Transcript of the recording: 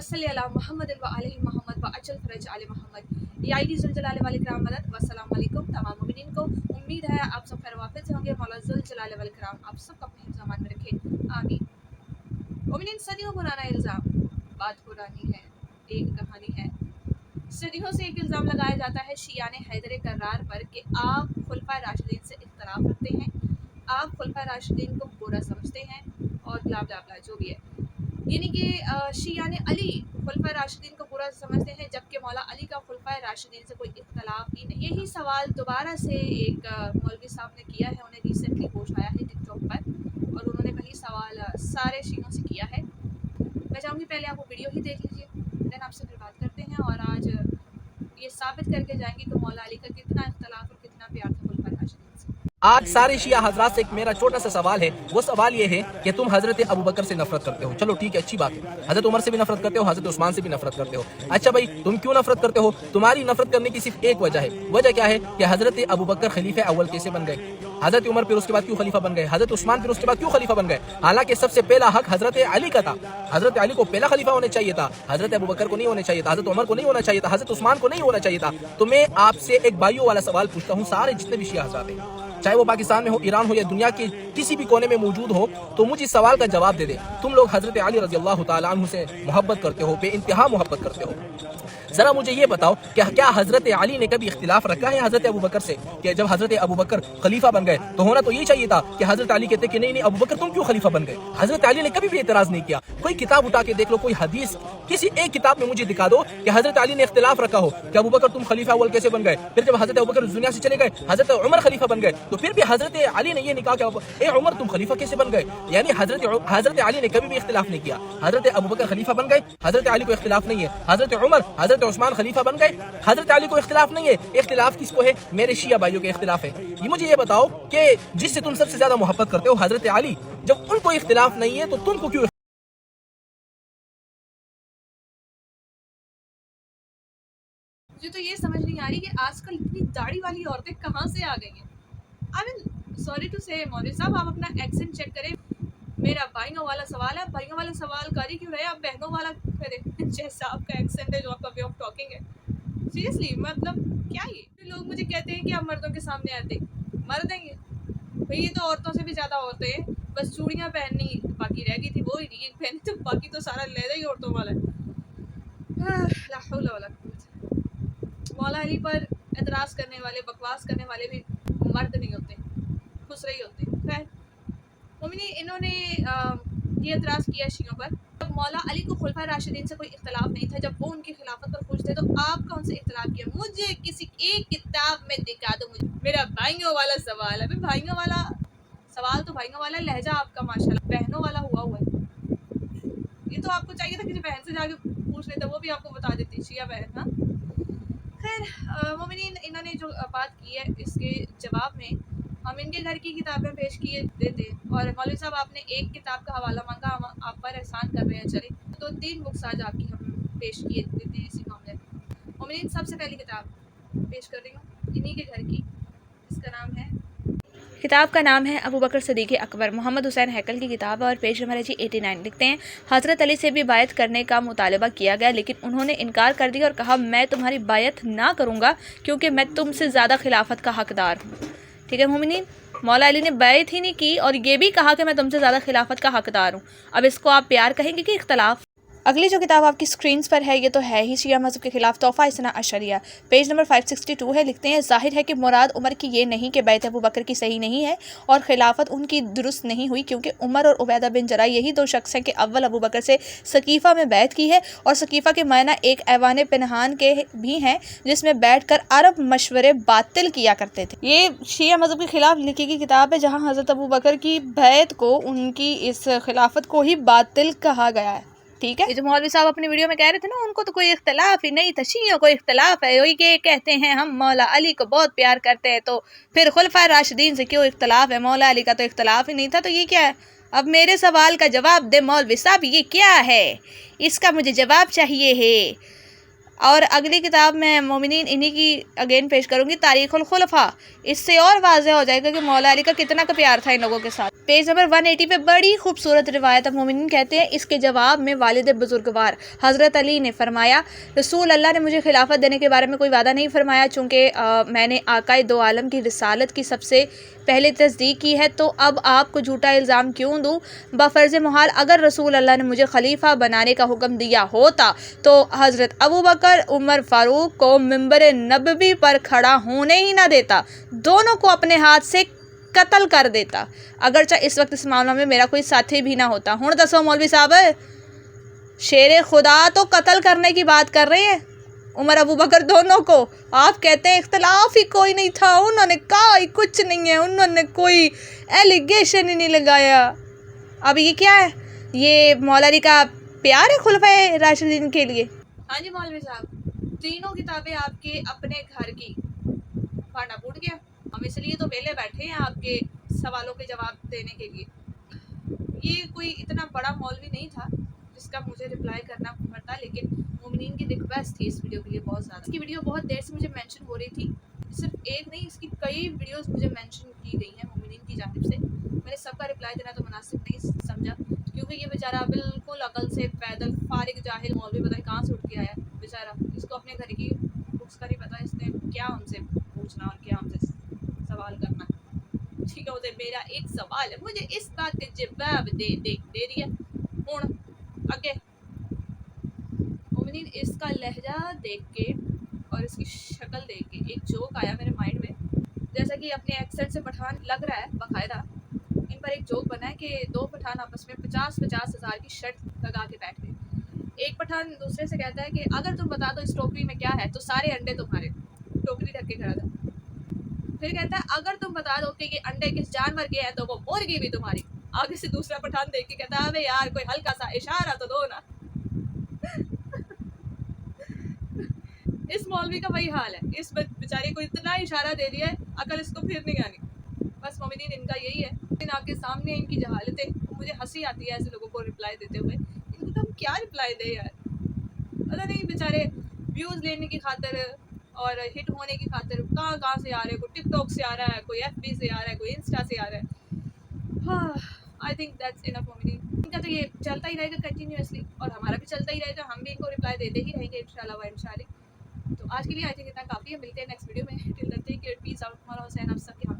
वसल्ली अला मुहम्मद व आले मोहम्मद व अजल फरज आले मोहम्मद। या जुल जलाल वाले कराम मदद वस्सलाम अलैकुम तमाम मुमिनीन को। उम्मीद है आप सब खैर वाफिज से होंगे। मौला जुल जलाल वाले कराम आप सबको अपने हिफ्ज़-ए-अमान में रखे, आमीन। मुमिनीन, सदियों पुराना इल्ज़ाम, बात पुरानी है, एक कहानी है। सदियों से एक इल्ज़ाम लगाया जाता है शियाने हैदर कर्रार पर कि आप खुलफाए राशिदीन से इख्तिलाफ रखते हैं, आप खुलफाए राशिदीन को बुरा समझते हैं और ब्ला ब्ला ब्ला जो भी है। यानी कि शियाने अली खुलफाए राशिदीन को बुरा समझते हैं, जबकि मौला अली का खुलफाए राशिदीन से कोई इख्तिलाफ ही नहीं। यही सवाल दोबारा से एक मौलवी साहब ने किया है, उन्हें रिसेंटली पोस्ट आया है टिकटॉक पर, और उन्होंने वही सवाल सारे शियों से किया है। मैं चाहूँगी पहले आप वो वीडियो ही देख लीजिए, देन आपसे फिर बात करते हैं और आज ये साबित करके जाएंगे कि मौला अली का कितना इख्तिलाफ और कितना प्यार था खुलफाए राशिदीन से। आज सारे शिया हजरात से एक मेरा छोटा सा सवाल है। वो सवाल ये है कि तुम हजरत अबू बकर से नफरत करते हो, चलो ठीक है, अच्छी बात है। हजरत उमर से भी नफरत करते हो, हजरत उस्मान से भी नफरत करते हो। अच्छा भाई, तुम क्यों नफरत करते हो? तुम्हारी नफरत करने की सिर्फ एक वजह है। वजह क्या है कि हजरत अबू बकर खलीफा अव्वल कैसे बन गए, हजरत उमर फिर उसके बाद क्यों खलीफा बन गए, हजरत उस्मान फिर उसके बाद क्यों खलीफा बन गए। हालांकि सबसे पहला हक हजरत अली का था, हजरत अली को पहला खलीफा होना चाहिए था, हजरत अबू बकर को नहीं होना चाहिए था, हजरत उमर को नहीं होना चाहिए था, हजरत उस्मान को नहीं होना चाहिए था। तो मैं आपसे एक भाइयों वाला सवाल पूछता हूँ, सारे जितने भी शिया हजरात हैं, चाहे वो पाकिस्तान में हो, ईरान हो या दुनिया के किसी भी कोने में मौजूद हो, तो मुझे इस सवाल का जवाब दे दे। तुम लोग हजरत अली रज़ी अल्लाह तआला अन्हु से मोहब्बत करते हो, बेइंतहा मोहब्बत करते हो। जरा मुझे ये बताओ कि क्या हजरत अली ने कभी इख्तिलाफ रखा है हजरत अबू बकर से कि जब हजरत अबू बकर खलीफा बन गए तो होना तो यही चाहिए था कि हजरत अली कहते कि नहीं नहीं अबू बकर तुम क्यों खलीफा बन गए। हजरत अली ने कभी भी एतराज नहीं किया। कोई किताब उठा के देख लो, कोई हदीस किसी एक किताब में मुझे दिखा दो कि हजरत अली ने इख्तिलाफ रखा हो कि अबू बकर तुम खलीफा अव्वल कैसे बन गए, फिर जब हजरत अबू बकर दुनिया से चले गए हजरत उमर खलीफा बन गए, तो फिर भी हजरत अली ने ये नहीं कहा कि ए उमर तुम खलीफा कैसे बन गए। यानी हजरत अली ने कभी भी इख्तिलाफ नहीं किया। हजरत अबू बकर खलीफा बन गए, हजरत अली को इख्तिलाफ नहीं है। हजरत उमर हजरत उस्मान खलीफा बन गए, हजरत अली को इख्तिलाफ नहीं है। इख्तिलाफ किसको है? मेरे शिया भाइयों के इख्तिलाफ है। ये मुझे ये बताओ कि जिससे तुम सबसे ज्यादा मोहब्बत करते हो हजरत अली, जब उनको इख्तिलाफ नहीं है तो तुमको क्यों? मुझे तो ये समझ नहीं आ रही कि आजकल इतनी दाढ़ी वाली औरतें कहाँ से आ गई हैं। आई मीन सॉरी टू से मौलवी साहब, आप अपना एक्सेंट चेक करें। मेरा भाइयों वाला सवाल है, भाइयों वाला सवाल कर ही क्यों रहे, आप बहनों वाला करें। जैसा आपका एक्सेंट है, जो आपका वे ऑफ टॉकिंग है, सीरियसली मतलब क्या ये लोग मुझे कहते हैं कि आप मर्दों के सामने आते, मर्द हैं ये भाई, ये तो औरतों से भी ज़्यादा औरतें हैं। बस चूड़ियाँ पहननी बाकी रह गई थी, वो ही नहीं पहनी, तो बाकी तो सारा लहदा ही औरतों वाला है। ला हौला वला कुव्वत। मौला अली पर एतराज़ करने वाले, बकवास करने वाले भी मर्द नहीं होते, खुसरे ही होते। खैर मोमिनीन, इन्होंने ये एतराज़ किया शियों पर। जब मौला अली को खुलफा राशिदीन से कोई इख्तिलाफ नहीं था, जब वो उनकी खिलाफत पर खुश थे, तो आपका उनसे इख्तिलाफ किया। मुझे किसी एक किताब में दिखा दो। मुझे मेरा भाइयों वाला सवाल है। अभी भाइयों वाला सवाल तो भाइयों वाला, लहजा आपका माशाल्लाह बहनों वाला हुआ हुआ है। ये तो आपको चाहिए था किसी बहन से जाके पूछ लेते, वो भी आपको बता देती शिया बहन। हाँ खैर मोमिनीन, इन्होंने जो बात की है इसके जवाब में हम इनके घर की किताबें पेश किए देते, और मौलवी साहब आपने एक किताब का हवाला मांगा, हम आप पर एहसान कर रहे हैं। चले तो 3 बुक्स आज आपकी हम पेश किए देते हैं इसी मामले में। मोमिनीन, सबसे पहली किताब पेश कर रही हूँ इन्हीं के घर की। इसका नाम है, किताब का नाम है अबू बकर सिद्दीक़ अकबर, मोहम्मद हुसैन हैकल की किताब है और पेज नंबर है जी 89। लिखते हैं, हज़रत अली से भी बायत करने का मुतालबा किया गया, लेकिन उन्होंने इनकार कर दिया और कहा मैं तुम्हारी बायत ना करूँगा क्योंकि मैं तुमसे ज़्यादा खिलाफत का हकदार हूँ। ठीक है मोमिनीन, मौला अली ने बायत ही नहीं की और ये भी कहा कि मैं तुमसे ज़्यादा खिलाफत का हकदार हूँ। अब इसको आप प्यार कहेंगे कि इख्तलाफ? अगली जो किताब आपकी स्क्रीन पर है ये तो है ही शिया मज़हब के खिलाफ, तोहफ़ा इस्ना अशरिया, पेज नंबर 562 है। लिखते हैं, ज़ाहिर है कि मुराद उमर की ये नहीं कि बैत अबू बकर की सही नहीं है और खिलाफत उनकी दुरुस्त नहीं हुई, क्योंकि उमर और उबैदा बिन जरा यही 2 शख्स हैं कि अव्वल अबू बकर से सकीफ़ा में बैत की है, और सकीफ़ा के मायना एक ऐवान पिनहान के भी हैं जिसमें बैठ कर अरब मशवरे बातिल किया करते थे। ये शिया मज़हब के खिलाफ लिखी गई किताब है, जहाँ हज़रत अबू बकर की बैत को, उनकी इस खिलाफत को ही बातिल कहा गया है। ठीक है, ये जो मौलवी साहब अपनी वीडियो में कह रहे थे ना, उनको तो कोई इख्तलाफ ही नहीं था, शियों को इख्तलाफ है। वही के कहते हैं हम मौला अली को बहुत प्यार करते हैं, तो फिर खुलफा राशिदीन से क्यों इख्तलाफ है? मौला अली का तो इख्तलाफ ही नहीं था, तो ये क्या है? अब मेरे सवाल का जवाब दे मौलवी साहब, ये क्या है? इसका मुझे जवाब चाहिए है। और अगली किताब मैं मोमिनीन इन्हीं की अगेन पेश करूँगी, तारीख़ुल खुलफा। इससे और वाज़ेह हो जाएगा कि मौला अली का कितना का प्यार था इन लोगों के साथ। पेज नंबर 180 पे बड़ी खूबसूरत रिवायत है। मोमिनीन कहते हैं, इसके जवाब में वालिद बुजुर्गवार हज़रत अली ने फरमाया, रसूल अल्लाह ने मुझे खिलाफत देने के बारे में कोई वादा नहीं फरमाया, चूँकि मैंने आकाए दो आलम की रिसालत की सबसे पहले तस्दीक की है, तो अब आपको झूठा इल्ज़ाम क्यों दूँ। बफ़र्ज़ मुहाल अगर रसूल अल्लाह ने मुझे खलीफा बनाने का हुक्म दिया होता तो हज़रत अबू बकर उमर फ़ारूक को मिंबर नबवी पर खड़ा होने ही ना देता, दोनों को अपने हाथ से कत्ल कर देता, अगरचा इस वक्त इस मामले में मेरा कोई साथी भी ना होता। हुण दसो मौलवी साहब, शेर खुदा तो कत्ल करने की बात कर रहे हैं उमर अबू बकर दोनों को। आप कहते हैं इख्तलाफ ही कोई नहीं था, उन्होंने कहा ही कुछ नहीं है, उन्होंने कोई एलिगेशन ही नहीं लगाया। अब ये क्या है, ये मौलवी का प्यार है खुलफाए राशिदीन के लिए। हाँ जी मौलवी साहब, तीनों किताबें आपके अपने घर की, पढ़ना फूट गया। हम इसलिए तो वेले बैठे हैं आपके सवालों के जवाब देने के लिए। ये कोई इतना बड़ा मौलवी नहीं था जिसका मुझे रिप्लाई करना पड़ता, लेकिन मोमिनीन की रिक्वेस्ट थी इस वीडियो के लिए बहुत ज़्यादा। इसकी वीडियो बहुत देर से मुझे मेंशन हो रही थी, सिर्फ एक नहीं इसकी कई वीडियोस मुझे मेंशन की गई हैं मोमिनीन की जानिब से। मैंने सबका रिप्लाई देना तो मुनासिब नहीं समझा, क्योंकि ये बेचारा बिल्कुल अकल से पैदल फारिग जाहिल मौलवी पता नहीं कहाँ से उठ के आया बेचारा। इसको अपने घर की बुक्स का नहीं पता, इसने क्या हमसे पूछना और क्या हमसे सवाल करना। ठीक है, मुझे मेरा एक सवाल है, मुझे इस बात का जवाब दे दिया। हुण अगे मोमिनीन, इसका लहजा देख के और इसकी शक्ल देख के एक जोक आया मेरे माइंड में। जैसा कि अपने एक्सेंट से पठान लग रहा है बाकायदा, इन पर एक जोक बना है कि दो पठान आपस में 50-50 हज़ार की शर्त लगा के बैठ गए। एक पठान दूसरे से कहता है कि अगर तुम बता दो इस टोकरी में क्या है तो सारे अंडे तुम्हारे। टोकरी ढक के खड़ा था। फिर कहता है अगर तुम बता दो कि ये अंडे किस जानवर के हैं तो वो मुर्गी भी तुम्हारी। आगे से दूसरा पठान देख के कहता है अबे यार कोई हल्का सा इशारा तो दो ना। इस मौलवी का वही हाल है, इस बेचारे को इतना इशारा दे दिया है, अकल इसको फिर नहीं आनी। बस मोमिनीन इनका यही है। इन आपके सामने इनकी जहालतें, मुझे हंसी आती है ऐसे लोगों को रिप्लाई देते हुए। इनको तो हम क्या रिप्लाई दें यार, पता नहीं बेचारे व्यूज़ लेने की खातिर और हिट होने की खातिर कहाँ से आ रहे हैं। कोई टिकटॉक से आ रहा है, कोई FB से आ रहा है, कोई इंस्टा से आ रहा है। हाँ, आई थिंक दैट्स इनफ मोमिनीन। इनका तो ये चलता ही रहेगा कंटिन्यूसली, और हमारा भी चलता ही रहेगा, हम भी इनको रिप्लाई देते ही रहेंगे इंशाल्लाह व इंशाल्लाह। तो आज के लिए आई थिंक इतना काफ़ी है, मिलते हैं नेक्स्ट वीडियो में। Till then take care, peace out. Maula Hussain आप सबके हम